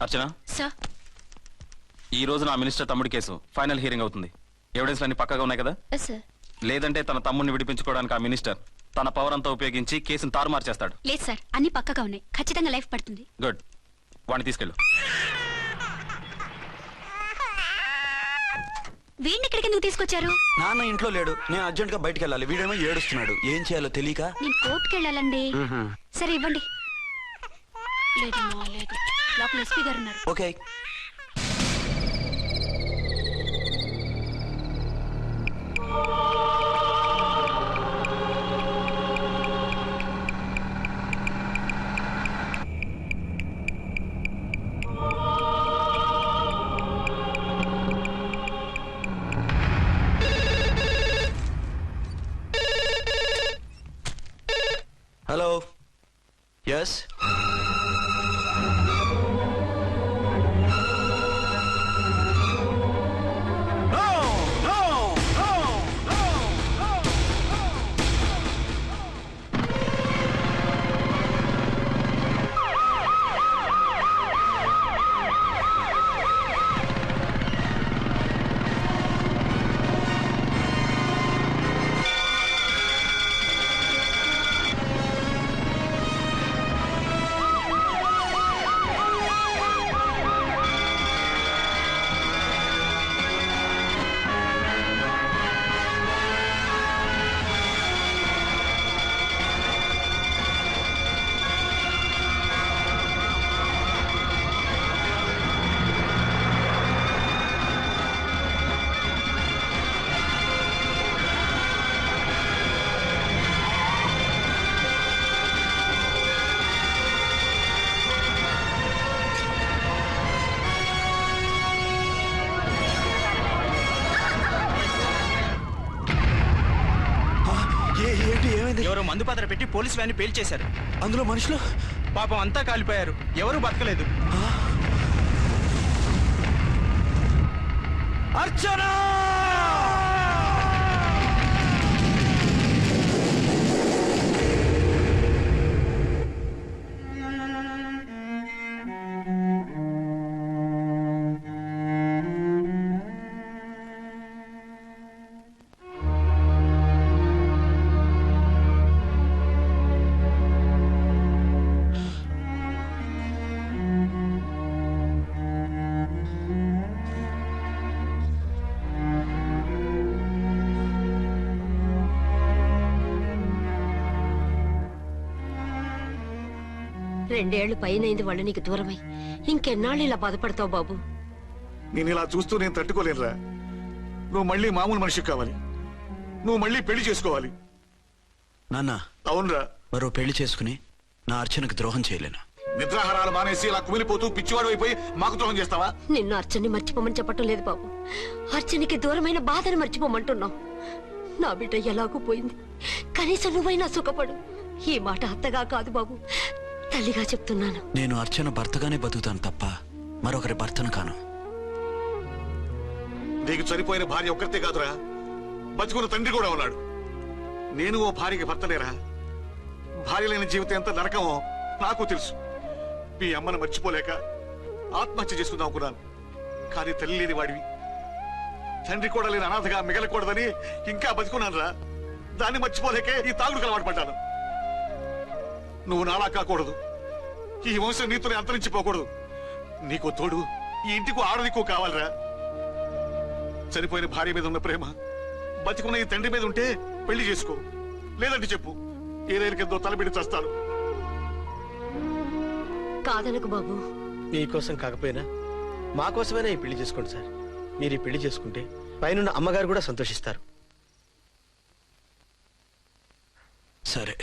అర్చన sir, ఈ రోజు నా మినిస్టర్ తమ్ముడి కేసు ఫైనల్ హియరింగ్ అవుతుంది. ఎవిడెన్స్ అన్ని పక్కగా ఉన్నాయి కదా? సార్. లేదంటే తన తమ్ముడిని విడిపించుకోవడానికి ఆ మినిస్టర్ తన పవర్ అంతా ఉపయోగించి కేసును తారుమారు చేస్తాడు. లేదు సార్, అన్ని పక్కగా ఉన్నాయి. ఖచ్చితంగా లైఫ్ పడుతుంది. గుడ్, వాడిని తీసుకెళ్ళు. వీడిని ఇక్కడికి ఎందుకు తీసుకొచ్చారు? నాన్న ఇంట్లో లేడు, నేను అర్జెంట్ గా బయటికి వెళ్ళాలి. వీడేమో ఏడుస్తున్నాడు, ఏం చేయాలో తెలియక. నేను కోర్టుకి వెళ్ళాలండి. సరే ఇవ్వండి. లేదమ్మా, లేదు, లోపల ఎస్పీ గారు ఉన్నారు. ఓకే. Hello, yes. ఎవరో మందు పాత్ర పెట్టి పోలీసు వ్యాన్ పేల్చేశారు. అందులో మనుషులు పాపం అంతా కాలిపోయారు, ఎవరు బతకలేదు. అర్చనా! రెండేళ్లు పైనైంది వాళ్ళు నీకు దూరమై. ఇంకెన్నాళ్ళు ఇలా బాధపడతావు బాబు? నేను ఇలా చూస్తూ నేను తట్టుకోలేనురా. నువ్వు మళ్ళీ మామూలు మనిషి కావాలి, నువ్వు మళ్ళీ పెళ్లి చేసుకోవాలి. నాన్న, అవునరా, మరో పెళ్లి చేసుకుని నా అర్చనకు ద్రోహం చేయలేను. నిద్రాహారాలు మానేసి ఇలా కుమిలిపోతూ పిచ్చివాడు అయిపోయి మాకు ద్రోహం చేస్తావా? నిన్ను అర్చన్ని మర్చిపోమని చెప్పటం లేదు బాబు, అర్చనికి దూరమైన బాధను మర్చిపోమంటున్నావు. నా బిడ్డ ఎలాగూ పోయింది, కనీసం నువ్వైనా సుఖపడు. ఈ మాట అత్తగా కాదు బాబు, తల్లిగా చెప్తున్నాను. నేను అర్చన భర్తగానే బతుకుతాను తప్ప మరొకరి భర్తను కాను. నీకు చనిపోయిన భార్య ఒక్కరితే కాదురా, బతుకున్న తండ్రి కూడా ఉన్నాడు. నేను ఓ భార్యకి భర్తనేరా. భార్య లేని జీవితం ఎంత నరకమో నాకు తెలుసు. మీ అమ్మను మర్చిపోలేక ఆత్మహత్య చేసుకుందాం అనుకున్నాను. కానీ తల్లి లేని వాడివి, తండ్రి కూడా లేని అనాథగా మిగలకూడదని ఇంకా బతుకున్నాను రా. దాన్ని మర్చిపోలేకే ఈ తాగుడుకు అలవాటు పడ్డాను. నువ్వు నాలా కాకూడదు, ఈ వంశం నీతోనే అంతరించిపోకూడదు. నీకో తోడు, ఈ ఇంటికి ఆడదికో కావాలిరా. చనిపోయిన భార్య మీద ఉన్న ప్రేమ బతికున్న ఈ తండ్రి మీద ఉంటే పెళ్లి చేసుకో, లేదంటే చెప్పు, ఏ రైలు కిందో తలబిడి చస్తాను. కాదనకు బాబు. మీకోసం కాకపోయినా మా కోసమైనా ఈ పెళ్లి చేసుకోండి సార్. మీరు ఈ పెళ్లి చేసుకుంటే పైన అమ్మగారు కూడా సంతోషిస్తారు. సరే,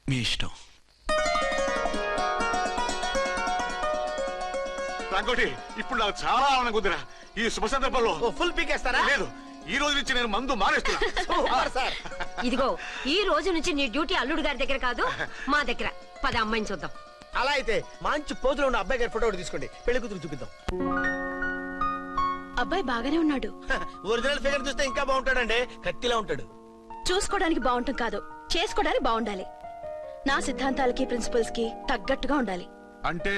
మీ ఇష్టం. రంగోటి, ఇప్పుడు నాకు చాలా ఆనందంగా ఉందిరా. ఈ శుభ సందర్భంలో ఫుల్ పీకేస్తారా? లేదు, ఈ రోజు నుంచి నేను మందు మానేస్తున్నా. ఇదిగో, ఈ రోజు నుంచి నీ డ్యూటీ అల్లుడు గారి దగ్గర కాదు, మా దగ్గర. పద అమ్మాయిని చూద్దాం. అలా అయితే మంచి పోజులో ఉన్న అబ్బాయి గారి ఫోటో ఒకటి తీసుకోండి, పెళ్లి కూతురు చూపిద్దాం. అబ్బాయి బాగానే ఉన్నాడు. ఒరిజినల్ ఫిగర్ చూస్తే ఇంకా బాగుంటాడండి, కత్తిలా ఉంటాడు. చూసుకోవడానికి బాగుంటాం కాదు, చేసుకోవడానికి బాగుండాలి. నా సిద్ధాంతాలకి ప్రిన్సిపల్స్ కి తగ్గట్టుగా ఉండాలి. అంటే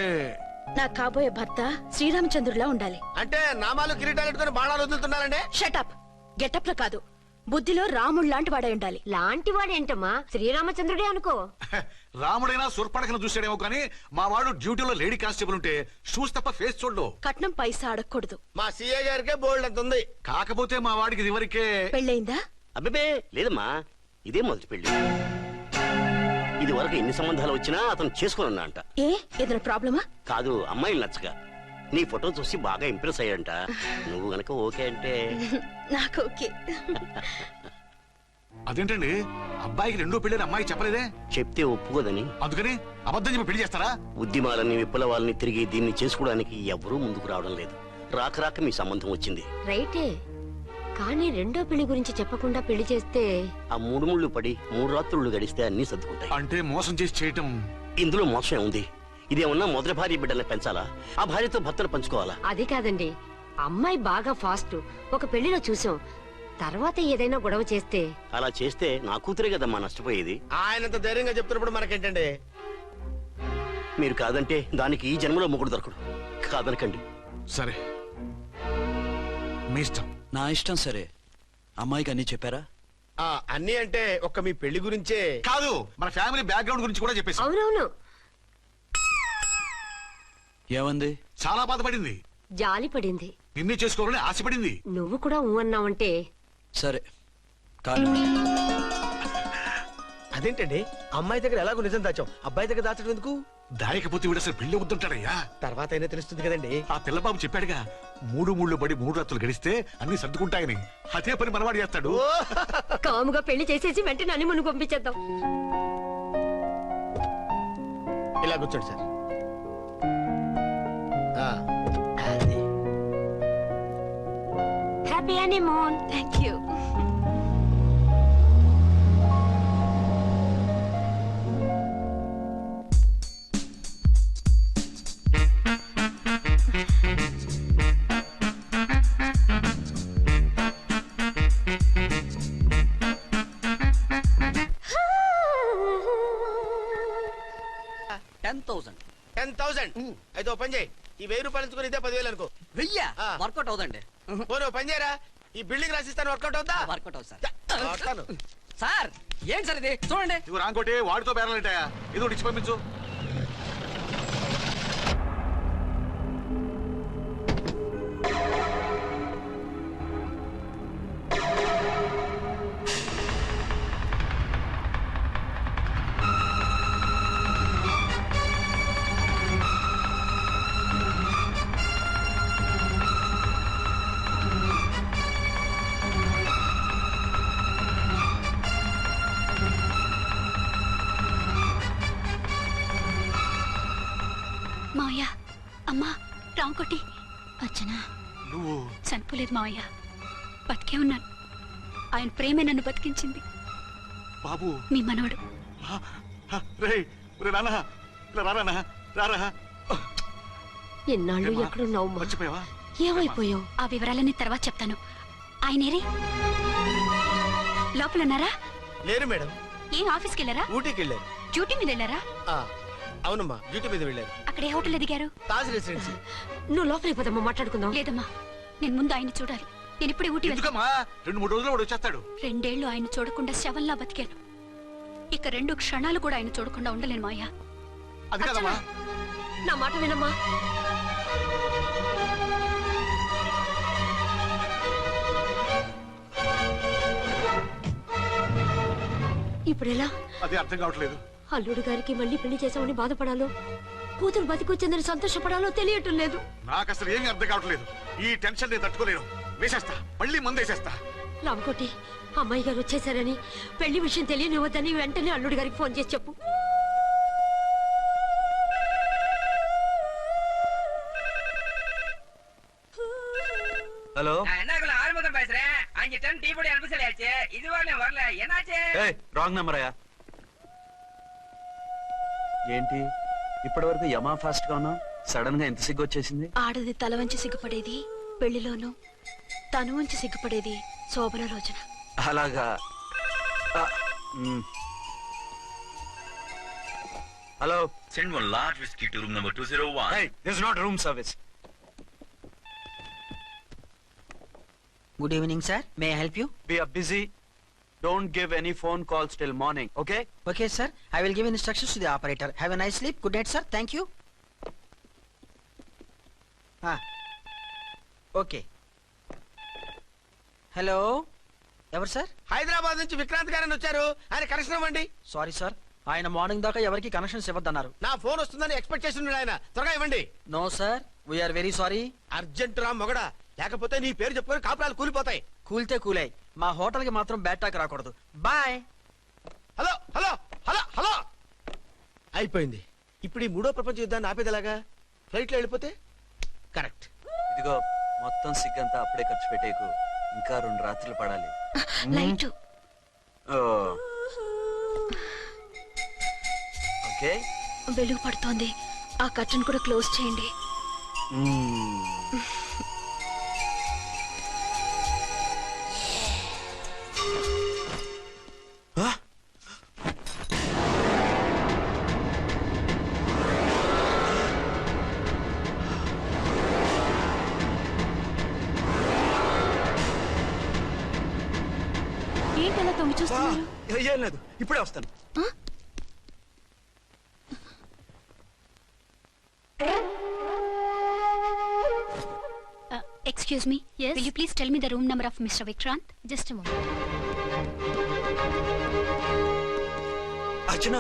నా కాబోయే భర్త శ్రీరామచంద్రుడిలా ఉండాలి. అంటే నామాలు కిరీటాలు పెట్టుకుని బాణాలు వదులుతున్నారండి. షటప్. గెటప్ లో కాదు, బుద్ధిలో రాముడు లాంటి వాడే ఉండాలి. లాంటి వాడేంటమ్మా, శ్రీరామచంద్రుడే అనుకో. రాముడైనా సుర్పడకను చూసాడేమో కానీ మా వాడు డ్యూటీలో లేడీ కానిస్టేబుల్ ఉంటే షూస్ తప్ప ఫేస్ చూడడు. కట్నం పైసా అడగకూడదు. మా సీఏ గారికే బోల్డ్ అంత ఉంది. కాకపోతే మా వాడికి ఇదివరకే పెళ్ళయిందా? అబ్బే లేదమ్మా, ఇదే మొదటి పెళ్లి. ఇది వరకు ఎన్ని సంబంధాలు వచ్చినా అతను చేసుకున్నా అంట. ఏ ఏదైనా ప్రాబ్లమా? కాదు, అమ్మాయిలు నచ్చగా నీ ఫోటో చూసి బాగా ఇంప్రెస్ అయ్యంట. నువ్వు గనక ఓకే అంటే నాకు ఓకే. అదేంటండి అబ్బాయికి రెండో పెళ్లి అమ్మాయి చెప్పలేదే? చెప్తే ఒప్పుకోదని. అందుకని అబద్ధం చెప్పి పెళ్లి చేస్తారా? ఉద్యమాలని విప్లవాలని తిరిగి దీన్ని చేసుకోవడానికి ఎవరూ ముందుకు రావడం లేదు. రాక రాక మీ సంబంధం వచ్చింది. రైటే, కానీ రెండో పెళ్లి గురించి చెప్పకుండా పెళ్లి చేస్తే ఆ 3 ముళ్ళు పడి 3 రాత్రులు గడిస్తే అన్ని సర్దుకుంటాయి. అంటే మోసం చేసి చేయటం. ఇందులో మోసం ఉంది. ఇదేమన్నా మొదటి భార్య బిడ్డల్ని పెంచాలా, ఆ భార్యతో భర్తను పంచుకోవాలా? అది కాదండి, అమ్మాయి బాగా ఫాస్ట్. ఒక పెళ్లిలో చూసాం, తర్వాత ఏదైనా గొడవ చేస్తే. అలా చేస్తే నా కూతురే కదమ్మా నష్టపోయేది. ఆయనంత ధైర్యంగా చెప్తున్నప్పుడు మనకేంటండి? మీరు కాదంటే దానికి ఈ జన్మలో మొగుడు దొరకడు. కాదనకండి. సరే మీ ఇష్టం. నా ఇష్టం సరే. అమ్మాయికి అన్ని చెప్పారా? అన్ని అంటే ఒక్క మీ పెళ్లి గురించే కాదు, మన ఫ్యామిలీ బ్యాక్గ్రౌండ్ గురించి కూడా చెప్పేసి. అవునవును, ఏమంది? చాలా బాధపడింది, జాలి పడింది. నిన్నే చేసుకోవాలని ఆశపడింది. నువ్వు కూడా ఊ అన్నావంటే. సరే కానీ అదేంటండి, అమ్మాయి దగ్గర ఎలాగో నిజం దాచాం, అబ్బాయి దగ్గర దాచడం ఎందుకు? దాయకపోతే వీడు అసలు పెళ్లి వద్దుంటాడయ్యా. తర్వాత అయినా తెలుస్తుంది కదండి. ఆ పిల్లబాబు చెప్పాడుగా, 3 ముళ్ళు పడి 3 రాత్రులు గడిస్తే అన్ని సర్దుకుంటాయని. అదే పని మనవాడు చేస్తాడు. కాముగా పెళ్లి చేసేసి వెంటనే అని మును పంపించేద్దాం. ఇలా కూర్చోండి సార్. అది. Happy honeymoon. Thank you. అయితే ఓ పని చేయి, ఈ 1000 రూపాయలు ఎంచుకుని ఇదే 10,000 అనుకో. వర్కౌట్ అవుదండి. పోనీ ఓ పని చేయరా, ఈ బిల్డింగ్ రాసిస్తాను, వర్కౌట్ అవుతా? వర్కౌట్ అవుతుంది సార్. వస్తాను. సార్ ఏం సార్ ఇది చూడండి. ఇదిగో రాంకోటి, వాడితో బేరాలంటాయా? ఇది ఒకటి ఇచ్చి పంపించు. మావయ్య, అమ్మా, రాంకోటి. అచ్చనా, నువ్వు చనిపోలేదు మావయ్య, బతికే ఉన్నాను. ఆయన ప్రేమే నన్ను బతికించింది. బాబు మీ మనవడు. రేయ్, ఒరే నాన్న, ఇలా రారా నాన్న, రారా. ఎన్నాళ్ళు ఎక్కడున్నావు? మర్చిపోయావా? ఏమైపోయావు? ఆ వివరాలన్నీ తర్వాత చెప్తాను. ఆయనేరి లోపల ఉన్నారా? లేరు మేడం. ఏం ఆఫీస్కి వెళ్ళారా? ఊటీకి వెళ్ళారు. డ్యూటీ మీద వెళ్ళారా? అవునమ్మా, డ్యూటీ మీద వెళ్ళారు. అక్కడ ఏ హోటల్ ఎదిగారు? తాజ్ రెసిడెన్సీ. నువ్వు లోపలికి పోదమ్మా, మాట్లాడుకుందాం. లేదమ్మా, నేను ముందు ఆయన చూడాలి. నేను ఇప్పుడే ఊటీ వెళ్తాను. ఎందుకమ్మా? 2-3 రోజుల్లో వాడు వచ్చేస్తాడు. 2 ఏళ్లు ఆయన చూడకుండా శవంలా బతికాను. ఇక 2 క్షణాలు కూడా ఆయన చూడకుండా ఉండలేను మాయా. అది కదమ్మా. నా మాట వినమ్మా. ఇప్పుడెలా? అదే అర్థం కావట్లేదు. అల్లుడు గారికి మళ్ళీ పెళ్లి చేసామని బాధపడాలో, కూతురు బతికొచ్చిందని సంతోషపడాలో తెలియటం లేదు. నాకు అసలు ఏమీ అర్థం కావట్లేదు. ఈ టెన్షన్ నేను తట్టుకోలేను. వేసేస్తా, మళ్ళీ మందేసేస్తా. రామకోటి, అమ్మాయి గారు వచ్చేసారని, పెళ్లి విషయం తెలియనివ్వద్దని వెంటనే అల్లుడు గారికి ఫోన్ చేసి చెప్పు. ஹலோ என்னக்குள்ள ஆறுமுகம் பேசுறேன். 5 டன் டீ பொடி அனுப்ப சொல்லியாச்சு. இதுவரை வரல, என்னாச்சு? ఏయ్, రాంగ్ నెంబర్ అయ్యా. ఏంటి ఇప్పటి వరకు యమా ఫాస్ట్ గా ఉన్నావు, సడన్ గా ఎంత సిగ్గు వచ్చేసింది? ఆడది తల వంచి సిగ్గుపడేది పెళ్లిలోనూ, తను వంచి సిగ్గుపడేది శోభన రోజున. అలాగా. Hello. Send one large whiskey to room number 201. Hey, this is not room service. Good evening, sir. May I help you? We are busy. Don't give any phone calls till morning, okay? Okay, sir. I will give instructions to the operator. Have a nice sleep. Good night, sir. Thank you. Okay. Hello ఎవరు sir? Hyderabad నుంచి విక్రాంత్ గారని వచ్చారు. ఆయన connection ఇవ్వండి. Sorry sir, ఆయన morning దాకా ఎవరికి connections ఇవ్వద్దన్నారు. నా ఫోన్ వస్తుందని ఎక్స్పెక్ట్ చేసి ఉన్నాడు ఆయన. త్వరగా ఇవ్వండి. No sir, we're very sorry. Urgent రా మొగడా, లేకపోతే నీ పేరు చెప్పుకొని కాపురాలు కూలిపోతాయి. కూల్తే కూలాయి, మా హోటల్ కి మాత్రం బ్యాడ్ టాక్ రాకూడదు. Bye. Hello hello hello hello. అయిపోయింది. ఇప్పుడు ఈ మూడో ప్రపంచ యుద్ధాన్ని ఆపేదలాగా? ఫ్లైట్ లో వెళ్ళిపోతే కరెక్ట్. ఇదిగో మొత్తం సిగ్గంతా అప్పుడే ఖర్చు పెట్టేకు. ఇంకా 2 రాత్రులు పడాలి. Light okay. వెలుగు పడుతోంది. ఆ కర్టన్ కూడా క్లోజ్ చేయండి. ఏంటలా తొంగి చూస్తున్నారు? ఏం లేదు, ఇప్పుడే వస్తాను. Excuse me. Yes. Will you please tell me the room number of Mr. Vikrant? Just a moment. అర్చన,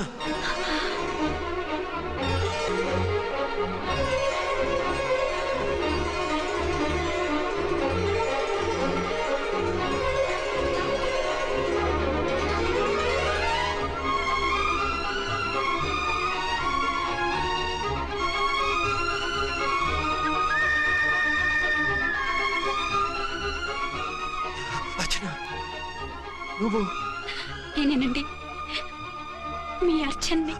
నువ్వు నేనేనండి, మీ అర్చన్ని.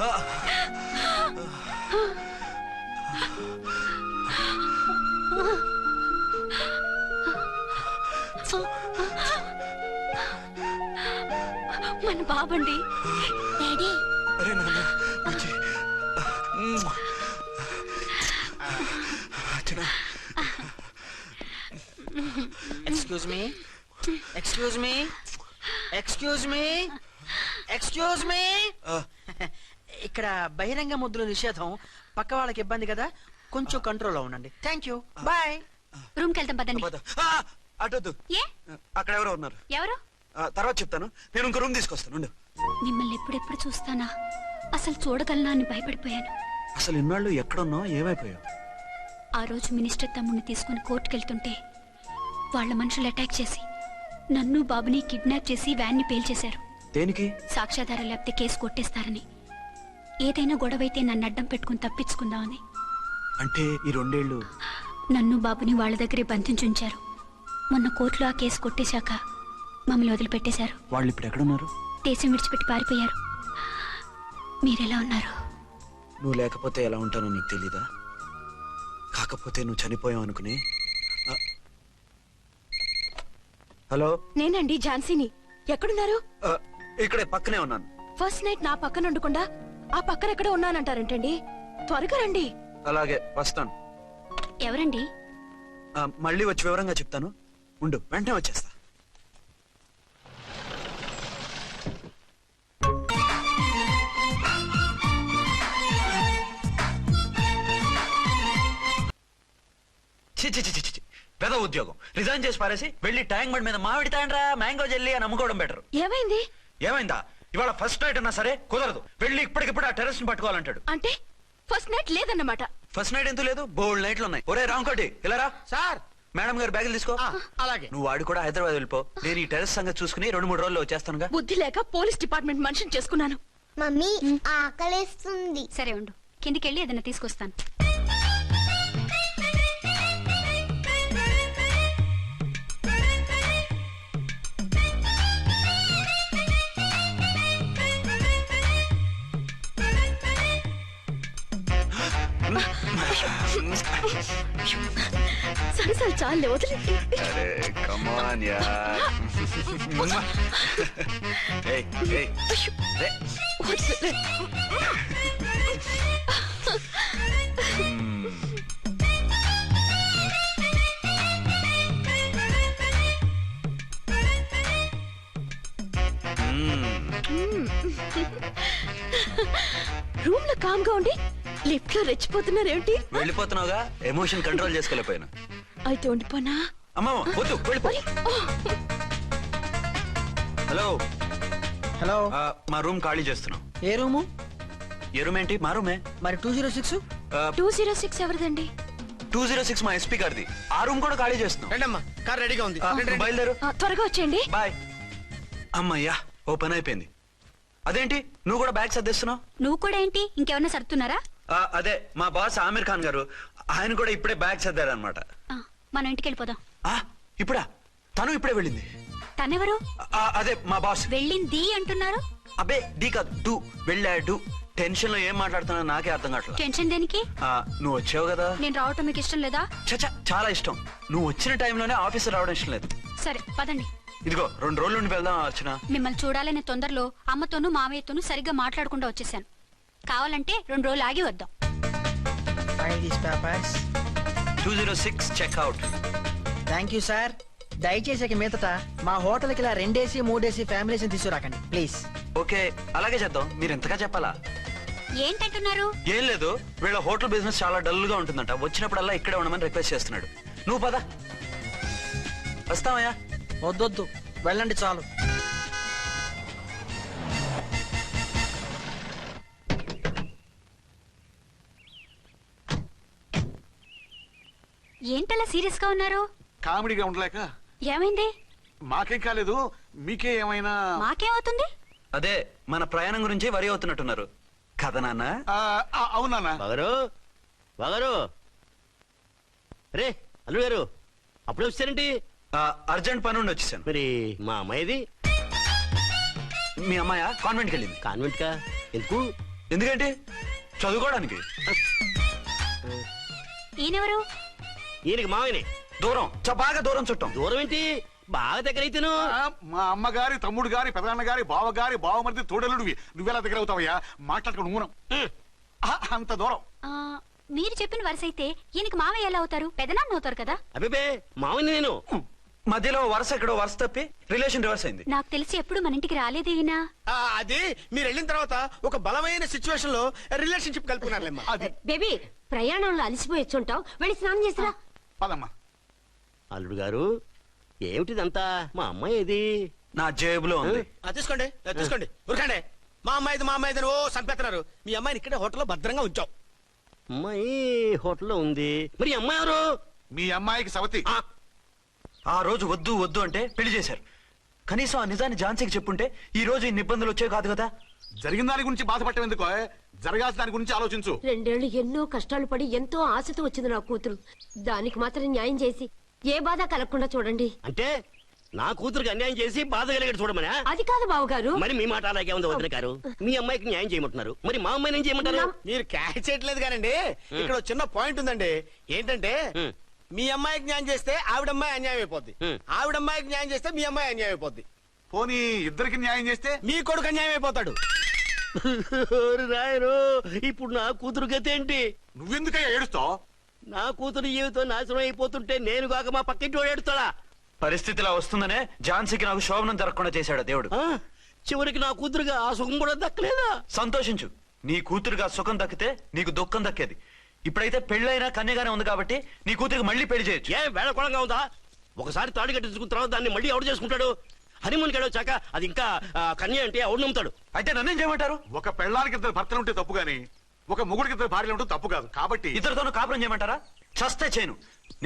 మన బాబండి. డాడీ. అరే నాన్న, excuse me, excuse me, excuse me, excuse me. ఇక్కడ బహిరంగ ముద్దుల నిషేధం. పక్క వాళ్ళకి ఇబ్బంది కదా, కొంచెం కంట్రోల్లో ఉండండి. Thank you. బాయ్. రూమ్కి వెళ్తాం పదండి. అటొద్దు, ఏ? అక్కడ ఎవరో ఉన్నారు. ఎవరు? తర్వాత చెప్తాను. నేను ఇంకో రూమ్ తీసుకొస్తాను. ఉండు. మిమ్మల్ని ఎప్పుడెప్పుడు చూస్తానా, అసలు చూడగలనా అని భయపడిపోయాను. అసలు ఇన్నాళ్ళు ఎక్కడున్నావు, ఏమైపోయావు? ఆ రోజు మినిస్టర్ తమ్ముడిని తీసుకుని కోర్టుకెళ్తుంటే వాళ్ళ మనుషులు అటాక్ చేసి నన్ను బాబుని కిడ్నాప్ చేసి వ్యాన్ని పేల్చేశారు. దేనికి? సాక్ష్యాధారం లేకపోతే కేసు కొట్టేస్తారని. ఏదైనా గొడవైతే నన్ను అడ్డం పెట్టుకుని తప్పించుకుందామని. అంటే ఈ 2 ఏళ్ళు నన్ను బాబుని వాళ్ళ దగ్గరే బంధించుంచారు. మొన్న కోర్టులో ఆ కేసు కొట్టేశాక మమ్మల్ని వదిలిపెట్టేశారు. వాళ్ళు ఇప్పుడు ఎక్కడున్నారు? దేశం విడిచిపెట్టి పారిపోయారు. మీరెలా ఉన్నారు? నువ్వు లేకపోతే ఎలా ఉంటానో నీకు తెలీదా? కాకపోతే నువ్వు చనిపోయావు అనుకుని. హలో, నేనండి ఝాన్సీని. ఎక్కడున్నారు? ఇక్కడే పక్కనే ఉన్నాను. ఫస్ట్ నైట్ నా పక్కన ఉండకుండా ఆ పక్కన ఎక్కడ ఉన్నానంటారేంటండి? త్వరగా రండి. అలాగే వస్తాను. ఎవరండి? మళ్ళీ వచ్చి వివరంగా చెప్తాను. ఉండు, వెంటనే వచ్చేస్తా. పెద్ద ఉద్యోగం రిజైన్ చేసి పారేసి వెళ్ళి ట్యాంక్ బండ్ మీద మామిడి తాండ్రా మ్యాంగో జెల్లీ అని అమ్ముకోవడం బెటర్. ఏమైంది? ఏమైందా? ఇవాళ ఫస్ట్ నైట్ అన్నా సరే కుదరదు. వెళ్ళి ఇప్పటికిప్పుడు ఆ టెర్రస్ ని పట్టుకోవాలంటాడు. అంటే ఫస్ట్ నైట్ లేదన్నమాట. ఫస్ట్ నైట్ ఎందుకు లేదు? బోల్డ్ నైట్లు ఉన్నాయి. ఒరే రాంకోటి, ఇలా రా. సార్. మేడం గారు బ్యాగులు తీసుకో. అలాగే. నువ్వు వాడు కూడా హైదరాబాద్ వెళ్ళిపో. నేను ఈ టెర్రస్ సంగతి చూసుకుని 2-3 రోజుల్లో వచ్చేస్తానుగా. బుద్ధి లేక పోలీస్ డిపార్ట్మెంట్ మనిషిని చేసుకున్నాను. మమ్మీ ఆకలేస్తుంది. సరే ఉండు, కిందికెళ్ళి ఏదైనా తీసుకొస్తాను. సరే సరే చాలే, వదిలే. అరే కమాన్ యార్. ఏయ్ ఏయ్. వదిలే. కామ్ గా ఉండి లిఫ్ట్ లో రెచ్చిపోతున్నారేమిటి? వెళ్ళిపోతున్నావుగా, ఎమోషన్ కంట్రోల్ చేసుకోలేకపోయాను. అయితే ఉండిపోనా? అమ్మమ్మ వద్దు, వెళ్ళిపో. హలో హలో, మా రూమ్ ఖాళీ చేస్తున్నాం. ఏ రూము? ఏ రూమ్ ఏంటి? మా రూమే. మరి 206? 206 ఎవరిదండి? 206 మా ఎస్పీ గారిది. ఆ రూమ్ కూడా ఖాళీ చేస్తున్నాం. రండమ్మా, కార్ రెడీగా ఉంది. రండి, రండి. బయలుదేరు. త్వరగా వచ్చేయండి. బాయ్. అమ్మయ్యా, ఓ పని అయిపోయింది. అదేంటి నువ్వు కూడా బ్యాగ్ సర్దేస్తున్నావు? నువ్వు కూడా ఏంటి, ఇంకెవరన్నా సర్దుతున్నారా? అదే మా బాస్ ఆమీర్ ఖాన్ గారు, ఆయన కూడా ఇప్పుడే బ్యాగ్ సర్దారనమాట. మనం ఇంటికి వెళ్ళిపోదాం. ఇప్పుడా? తను ఇప్పుడే వెళ్ళింది. తనెవరు? అదే మా బాస్. వెళ్ళింది అంటున్నారు. అబ్బే డీ కాదు, డూ. వెళ్ళాడు. టెన్షన్ లో ఏం మాట్లాడుతున్నా నాకే అర్థం కావట్లేదు. టెన్షన్ దేనికి? నువ్వు వచ్చావు కదా. నేను రావటం మీకు ఇష్టం లేదా? చచ్చా, చాలా ఇష్టం. నువ్వు వచ్చిన టైంలోనే ఆఫీసర్ రావడం ఇష్టం లేదు. సరే పదండి. ఇదిగో 2 రోజుల నుండి వెళ్దాం అర్చన. మిమ్మల్ని చూడాలనే తొందరలో అమ్మతోనూ మామయ్యతోనూ సరిగ్గా మాట్లాడకుండా వచ్చేసాను. కావాలంటే 2 రోజులు ఆగి వద్దాం. 206 చెక్అవుట్. Thank you sir. దయచేసి ఇక మీదట మా హోటల్కి ఇలా 2 AC 3 AC ఫ్యామిలీస్ తీసుకురాకండి ప్లీజ్. ఓకే, అలాగే చేద్దాం. మీరు ఎంతగా చెప్పాలా? ఏంటంటున్నారు? ఏం లేదు, వీళ్ళ హోటల్ బిజినెస్ చాలా డల్ గా ఉంటుందంట. వచ్చినప్పుడల్లా ఇక్కడే ఉండమని రిక్వెస్ట్ చేస్తున్నాడు. నువ్వు పద. వస్తావయ్యా? వద్దొద్దు, వెళ్ళండి చాలు. ఏంటలా సీరియస్ గా ఉన్నారు? కామెడీగా ఉండలేక. ఏమైంది? మాకేం కాలేదు, మీకే ఏమైనా? మాకేమవుతుంది? అదే మన ప్రయాణం గురించి వరి అవుతున్నట్టున్నారు కదా నాన్న? అవునా? బాగారు రే అల్లుడు గారు, అప్పుడే వచ్చారేంటి? అర్జెంట్ పని ఉండి వచ్చేసాను. మరి మా అమ్మాయిది? మీ అమ్మాయ కాన్వెంట్కి వెళ్ళింది. కాన్వెంట్ కా? ఎందుకు? ఎందుకంటే చదువుకోవడానికి. ఈయనెవరు? ఈయనకి మావయ్యనే. దూరం, బాగా దూరం చుట్టాం. దూరం ఏంటి, బాగా దగ్గర అయితేను. మా అమ్మగారి, తమ్ముడు గారి, పెదనాన్న గారి, బావగారి, బావమరిది, తోడలుడివి. నువ్వెలా దగ్గర అవుతావయ్యా? మాట్లాడుకుని ఊనం అంత దూరం. మీరు చెప్పిన వరుస అయితే ఈయనకి మామయ్య ఎలా అవుతారు? పెదనాన్న అవుతారు కదా. అబ్బే మావయ్య నేను. మధ్యలో వరుస ఎక్కడో వరుస తప్పి రిలేషన్ రివర్స్ అయింది. నాకు తెలిసి ఎప్పుడు మన ఇంటికి రాలేదు ఈయన. అది మీరు వెళ్ళిన తర్వాత ఒక బలమైన సిచ్యువేషన్ లో రిలేషన్షిప్ కలుపుకున్నారులేమ్మా. అది బేబీ, ప్రయాణంలో అలసిపోయి వచ్చుంటావు, వెళ్ళి స్నానం చేసిరా. పదమ్మా. అల్లుడు గారు, ఏమిటిదంతా? మా అమ్మాయి ఏది? నా జేబులో ఉంది. తీసుకోండి, తీసుకోండి. ఉరకండి. మా అమ్మాయిది ఓ సంపెత్తనారు. మీ అమ్మాయిని ఇక్కడే హోటల్లో భద్రంగా ఉంచాం. అమ్మాయి హోటల్లో ఉంది. మరి అమ్మాయి ఎవరు? మీ అమ్మాయికి సవతి. ఆ రోజు వద్దు వద్దు అంటే పెళ్లి చేశారు. కనీసం ఆ నిజాన్ని ఝాన్సీకి చెప్పుంటే ఈ రోజు ఇన్ని ఇబ్బందులు వచ్చే కాదు కదా. జరిగిన దాని గురించి బాధపడటం ఎందుకో, జరగాల్సిన దాని గురించి ఆలోచించు. 2 ఏళ్లు ఎన్నో కష్టాలు పడి ఎంతో ఆశతో వచ్చింది నా కూతురు. దానికి మాత్రం న్యాయం చేసి ఏ బాధ కలగకుండా చూడండి. అంటే నా కూతురికి అన్యాయం చేసి బాధ కలిగేది చూడమనా? అది కాదు బావగారు. మరి మీ మాట అలాగే ఉంది వదిన గారు. మీ అమ్మాయికి న్యాయం చేయమంటున్నారు, మరి మా అమ్మాయిని ఏం చేయమంటారు? మీరు క్యాచ్ చేయట్లేదు కానండి. ఇక్కడ ఒక చిన్న పాయింట్ ఉందండి. ఏంటంటే మీ అమ్మాయికి న్యాయం చేస్తే ఆవిడమ్మాయి అన్యాయం అయిపోద్ది, ఆవిడమ్మాయికి న్యాయం చేస్తే మీ అమ్మాయి అన్యాయం అయిపోద్ది. పోనీ ఇద్దరికి న్యాయం చేస్తే మీ కొడుకు అన్యాయం అయిపోతాడు. రాయరు, ఇప్పుడు నా కూతురు గతి ఏంటి? నువ్వెందుకయ్యా ఏడుస్తావు? నా కూతురు జీవితం నాశనం అయిపోతుంటే నేను కాక మా పక్కింటి వాడు ఏడుస్తాడా? పరిస్థితిలా వస్తుందనే ఝాన్సీకి నాకు శోభనం జరగకుండా చేశాడు దేవుడు. చివరికి నా కూతురుగా ఆ సుఖం కూడా దక్కలేదా? సంతోషించు, నీ కూతురుగా సుఖం దక్కితే నీకు దుఃఖం దక్కేది. ఇప్పుడైతే పెళ్ళైనా కన్యగానే ఉంది కాబట్టి నీ కూతురికి మళ్ళీ పెళ్లి చేయొచ్చు. ఏ వేళకోళంగా ఉందా? ఒకసారి తాడు కట్టించుకున్న తర్వాత దాన్ని మళ్ళీ ఎవడు చేసుకుంటాడు? హనీమూన్కి వెళ్ళొచ్చాక అది ఇంకా కన్య అంటే ఎవడు నమ్ముతాడు? అయితే నన్నేం చేయమంటారు? ఒక పెళ్ళానికి 2 భర్తలు ఉంటే తప్పు గాని ఒక మొగుడికి 2 భార్యలు ఉంటే తప్పు కాదు. కాబట్టి ఇద్దరితోనూ కాపురం చేయమంటారా? చస్తే చేయను.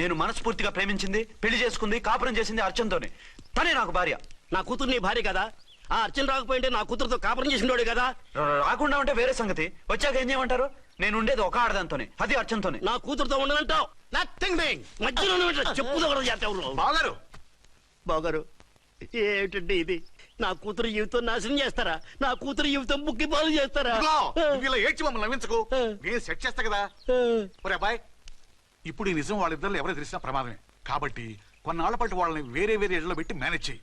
నేను మనస్ఫూర్తిగా ప్రేమించింది, పెళ్లి చేసుకుంది, కాపురం చేసింది అర్చనతోనే. తనే నాకు భార్య. నా కూతురు నీ భార్య కదా? ఆ అర్చన రాకపోయింటే నా కూతురుతో కాపురం చేసినోడే కదా? రాకుండా ఉంటే వేరే సంగతి. వచ్చాక ఏం చేయమంటారు? నేను ఉండేది ఒక ఆడదాంతోనే, అది అర్చనతోనే. నా కూతురుతో ఉండనంటావు? Nothing doing. మధ్యలో చెప్పుదో బాగారు బాగారు, ఏమిటండి ఇది? నా కూతురు జీవితం నాశనం చేస్తారా? నా కూతురు జీవితం బుక్కి పాలు చేస్తారా? నువ్వు ఇలా ఏడ్చి మమ్మల్ని నవ్వించకు. నేను సెట్ చేస్తా కదా. ఒరే అబ్బాయి, ఇప్పుడు ఈ నిజం వాళ్ళిద్దరు ఎవరో తెలిసినా ప్రమాదమే. కాబట్టి కొన్నాళ్ల పాటు వాళ్ళని వేరే వేరే ఇళ్లలో పెట్టి మేనేజ్ చేయి.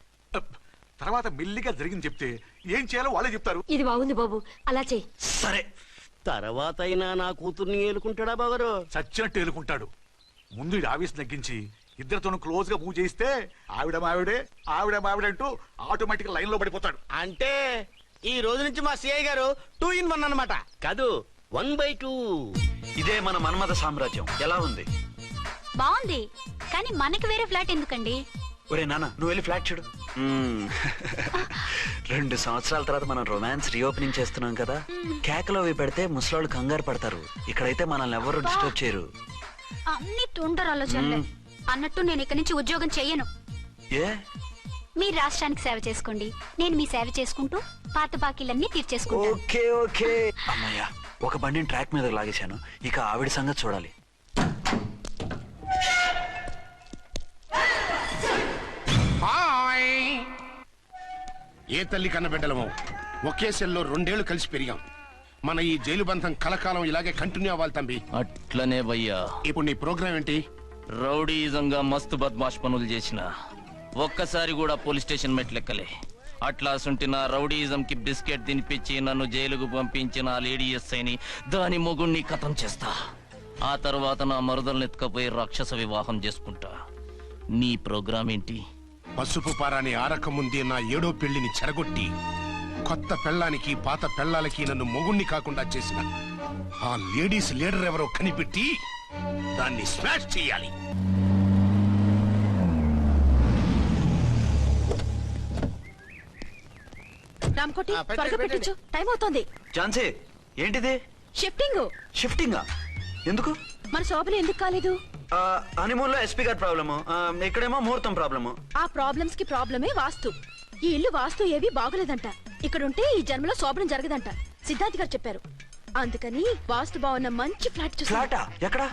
తర్వాత మెల్లిగా జరిగింది చెప్తే ఏం చేయాలో వాళ్ళే చెప్తారు. ఇది బాగుంది బాబు, అలా చెయ్యి. సరే, తర్వాత అయినా నా కూతుర్ని ఏలుకుంటాడా బాగారు? చచ్చినట్టు ఏలుకుంటాడు. ముందు ఈ ఆవేశం తగ్గించి ఇద్దరితోనూ క్లోజ్ గా మూవ్ చేయిస్తే ఆవిడ మావిడే అంటూ ఆటోమేటిక్ లైన్ లో పడిపోతాడు. అంటే ఈ రోజు నుంచి మా సిఐ గారు 2 in 1 అన్నమాట. కాదు, 1/2. ఇదే మన మన్మథ సామ్రాజ్యం. ఎలా ఉంది? బాగుంది, కానీ మనకి వేరే ఫ్లాట్ ఎందుకండి? ఒరే నాన్న, నువ్వు వెళ్ళి ఫ్లాట్ చూడు. 2 సంవత్సరాల తర్వాత మనం రొమాన్స్ రీఓపెనింగ్ చేస్తున్నాం కదా. కేకలో అవి పెడితే ముసలాళ్ళు కంగారు పడతారు. ఇక్కడైతే మనల్ని ఎవరు డిస్టర్బ్ చేయరు. అన్ని తొందర ఆలోచనలే. అన్నట్టు నేను ఇక్కడి నుంచి ఉద్యోగం చెయ్యను. ఏ? మీరు రాష్ట్రానికి సేవ చేసుకోండి, నేను మీ సేవ చేసుకుంటూ పాత బాకీలన్నీ తీర్చేసుకుంటాను. Okay okay. అమ్మయ్యా, ఒక బండిని ట్రాక్ మీద లాగేశాను. ఇక ఆవిడ సంగతి చూడాలి. ఏ తల్లి కన్న బిడ్డలమో ఒకే సెల్లో 2 ఏళ్లు కలిసి పెరిగాం. మన ఈ జైలు బంధం కలకాలం ఇలాగే కంటిన్యూ అవ్వాలి తంబి. అట్లనే భయ్యా. ఇప్పుడు నీ ప్రోగ్రామ్ ఏంటి? రౌడీజంగా మస్తు బద్మాష్ పనులు చేసిన ఒక్కసారి కూడా పోలీస్ స్టేషన్ మెట్లెక్కలే. అట్లాసుంటి నా రౌడీజం కి బిస్కెట్ తినిపించి నన్ను జైలుకు పంపించిన లేడీ ఎస్ఐని దాని మొగుణ్ణి కథం చేస్తా. ఆ తర్వాత నా మరుదల్ని ఎత్తుకపోయి రాక్షస వివాహం చేసుకుంటా. నీ ప్రోగ్రామ్ ఏంటి? పసుపు పారాని ఆరక ముందే నా 7వ పెళ్లిని చెరగొట్టి కొత్త పెళ్ళానికి పాత పెళ్ళాలకి నన్ను మొగుణ్ణి కాకుండా చేసిన ఆ లేడీస్ లీడర్ ఎవరో కనిపెట్టి దాన్ని స్మాష్ చేయాలి. రామ్కోటి త్వరగా పెట్టించు, టైం అవుతోంది. ఝాన్సీ, ఏంటిది? షిఫ్టింగ్. షిఫ్టింగా? ఎందుకు? మన శోభన ఎందుకు కాలేదు? హనీమూన్ లో ఎస్పీ గారి ప్రాబ్లము, ఇక్కడేమో ముహూర్తం ప్రాబ్లము. ఆ ప్రాబ్లమ్స్ కి ప్రాబ్లమే వాస్తు. ఈ ఇల్లు వాస్తు ఏవి బాగులేదంట. ఇక్కడుంటే ఈ జన్మలో శోభనం జరగదంట సిద్ధార్థ్ గారు చెప్పారు. అందుకని వాస్తు బాగున్న మంచి ఫ్లాట్ చూసి. ఫ్లాటా? ఎక్కడ?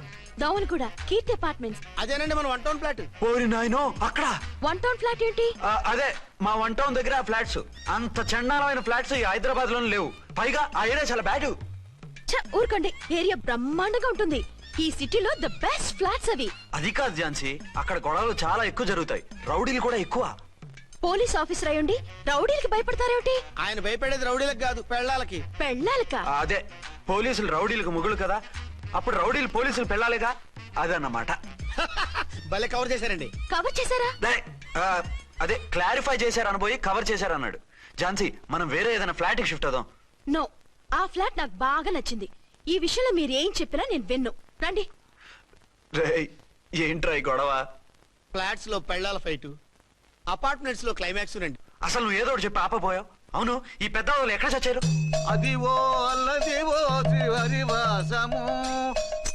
దౌన్ కూడా కీర్తి అపార్ట్మెంట్స్. అదేనండి మన 1 టౌన్ ఫ్లాట్. ఓరి నాయనో, అక్కడ 1 టౌన్ ఫ్లాట్ ఏంటి? అదే మా 1 టౌన్ దగ్గర ఫ్లాట్స్. అంత చండాలమైన ఫ్లాట్స్ ఈ హైదరాబాద్ లో లేవు. పైగా ఆ ఏరియా చాలా బ్యాడ్. ఊరుకోండి, ఏరియా బ్రహ్మాండంగా ఉంటుంది. ఈ సిటీలో ద బెస్ట్ ఫ్లాట్స్ అవి. అది కాదు ఝాన్సీ, అక్కడ గొడవలు చాలా ఎక్కువ జరుగుతాయి. రౌడీలు కూడా ఎక్కువ. పోలీస్ ఆఫీసర్ అయ్యుండి రౌడీలకి భయపడతారేమిటి? ఆయన భయపడేది రౌడీలకు కాదు, పెళ్ళాలకి. పెళ్ళాలకా? అదే, పోలీసులు రౌడీలకు ముగులు కదా, అప్పుడు రౌడీలు పోలీసులు పెళ్ళాలిగా. అదన్నమాట. భలే కవర్ చేశారండి. కవర్ చేశారా? అదే క్లారిఫై చేశారు అనబోయి కవర్ చేశారు అన్నాడు. ఝాన్సీ, మనం వేరే ఏదైనా ఫ్లాట్ కి షిఫ్ట్ అవుదాం. నో, ఆ ఫ్లాట్ నాకు బాగా నచ్చింది. ఈ విషయంలో మీరు ఏం చెప్పినా నేను విన్ను. రండి. ఏంట్రా ఈ గొడవ? ఫ్లాట్స్ లో పెళ్ళాల ఫైట్, అపార్ట్మెంట్స్ లో క్లైమాక్స్ రండి. అసలు నువ్వు ఏదో ఒకటి చెప్పి ఆపపోయావు. అవును, ఈ పెద్ద వాళ్ళు ఎక్కడ చచ్చారు? అదివో అల్లదివో త్రివరివాసము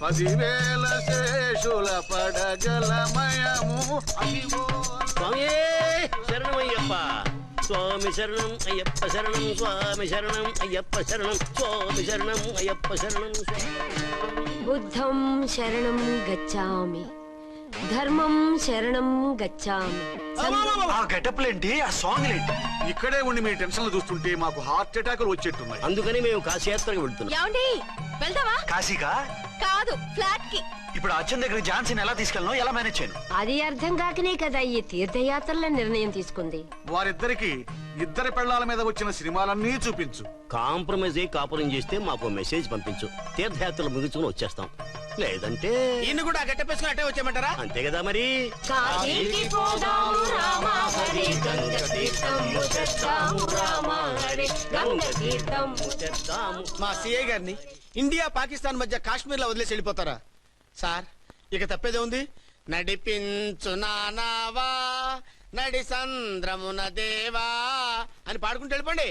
10,000 శేషుల పడగలమయము. అదివో స్వామి శరణమయ్యప్ప, స్వామి శరణం అయ్యప్ప శరణం, స్వామి శరణం అయ్యప్ప శరణం, స్వామి శరణం అయ్యప్ప శరణం. బుద్ధం శరణం గచ్చామి, ధర్మం శరణం గచ్చామి. ఆ గెటప్లేంటి, ఆ సాంగ్ ఏంటి? ఇక్కడే ఉండి మీ టెన్షన్లు చూస్తుంటే మాకు హార్ట్ అటాకులు వచ్చేట్టున్నాయి. అందుకని మేము కాశీయాత్రకు వెళ్తున్నాం. ఏమండి, వెళ్దామా? కాశీకా? కాదు, ఫ్లాట్ కి. ఇప్పుడు అచ్చన్ దగ్గర ఝాన్సీని ఎలా తీసుకెళ్ళను, ఎలా మేనేజ్ చేయను? అది అర్థం కాకనే కదా ఈ తీర్థయాత్రల నిర్ణయం తీసుకుంది. వారిద్దరికి ఇద్దరి పెళ్లాల మీద వచ్చిన సినిమాలన్నీ చూపించు. కాంప్రమైజ్ అయ్యి కాపురం చేస్తే మాకు మెసేజ్ పంపించు. తీర్థయాత్రలు ముగించుకుని వచ్చేస్తాం. లేదంటే ఈయన కూడా గట్టెప్పేసుకుని అట్టే వచ్చేయమంటారా? అంతే కదా మరి. కాశీకి పోదాము రామ హరి, గంగ తీర్థము తెద్దాము రామ హరి, గంగ తీర్థము తెద్దాము. మా సిఐ గారిని ఇండియా పాకిస్తాన్ మధ్య కాశ్మీర్ లో వదిలేసి వెళ్ళిపోతారా సార్? ఇక తప్పేదే ఉంది. నడిపించు నానావా నడి సంద్రమున దేవా అని పాడుకుంటూ వెళ్ళిపోండి.